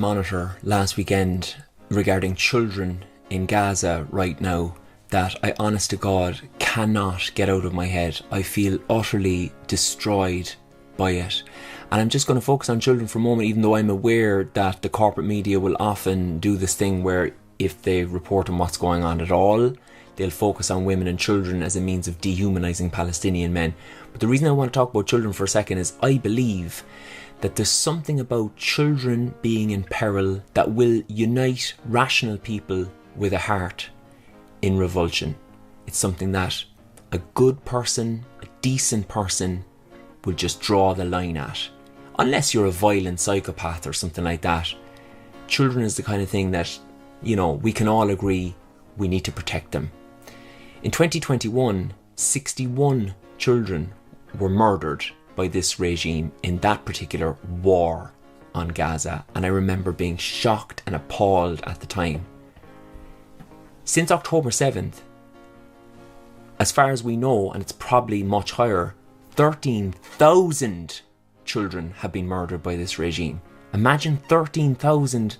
Monitor last weekend regarding children in Gaza right now that I honest to God cannot get out of my head. I feel utterly destroyed by it. And I'm just going to focus on children for a moment, even though I'm aware that the corporate media will often do this thing where if they report on what's going on at all, they'll focus on women and children as a means of dehumanising Palestinian men. But the reason I want to talk about children for a second is I believe that there's something about children being in peril that will unite rational people with a heart in revulsion. It's something that a good person, a decent person, will just draw the line at. Unless you're a violent psychopath or something like that. Children is the kind of thing that, we can all agree we need to protect them. In 2021, 61 children were murdered by this regime in that particular war on Gaza, and I remember being shocked and appalled at the time. Since October 7th, as far as we know, and it's probably much higher, 13,000 children have been murdered by this regime. Imagine 13,000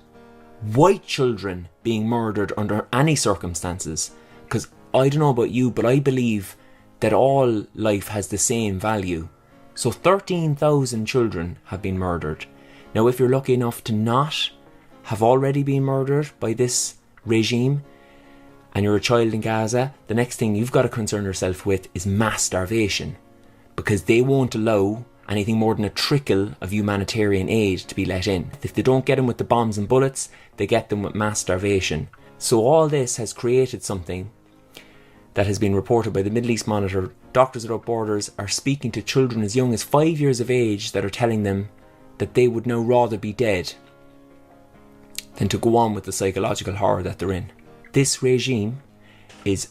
white children being murdered under any circumstances. Because I don't know about you, but I believe that all life has the same value. So 13,000 children have been murdered. Now, if you're lucky enough to not have already been murdered by this regime, and you're a child in Gaza, the next thing you've got to concern yourself with is mass starvation. Because they won't allow anything more than a trickle of humanitarian aid to be let in. If they don't get them with the bombs and bullets, they get them with mass starvation. So all this has created something that has been reported by the Middle East Monitor. Doctors Without Borders are speaking to children as young as 5 years of age that are telling them that they would now rather be dead than to go on with the psychological horror that they're in. This regime is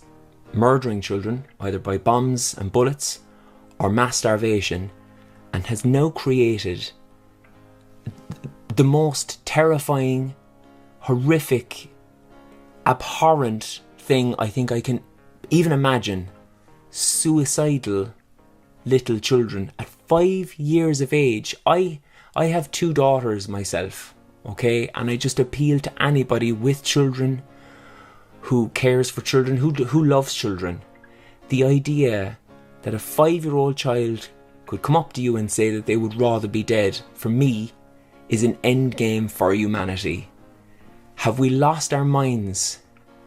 murdering children either by bombs and bullets or mass starvation, and has now created the most terrifying, horrific, abhorrent thing I think I can even imagine. Suicidal little children at 5 years of age. I have 2 daughters myself, okay, and I just appeal to anybody with children, who cares for children, who loves children. The idea that a 5-year-old child could come up to you and say that they would rather be dead, for me, is an end game for humanity. Have we lost our minds?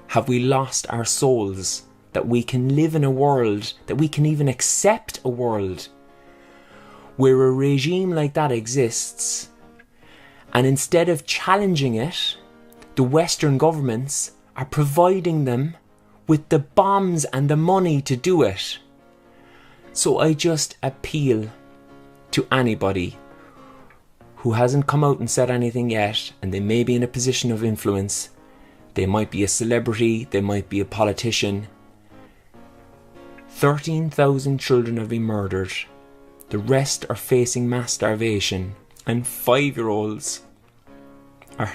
Have we lost our souls? That we can live in a world, that we can even accept a world where a regime like that exists, and instead of challenging it, the Western governments are providing them with the bombs and the money to do it. So I just appeal to anybody who hasn't come out and said anything yet, and they may be in a position of influence. They might be a celebrity, they might be a politician. 13,000 children have been murdered. The rest are facing mass starvation, and 5-year-olds are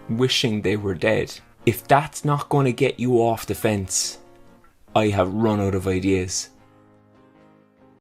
wishing they were dead. If that's not going to get you off the fence, I have run out of ideas.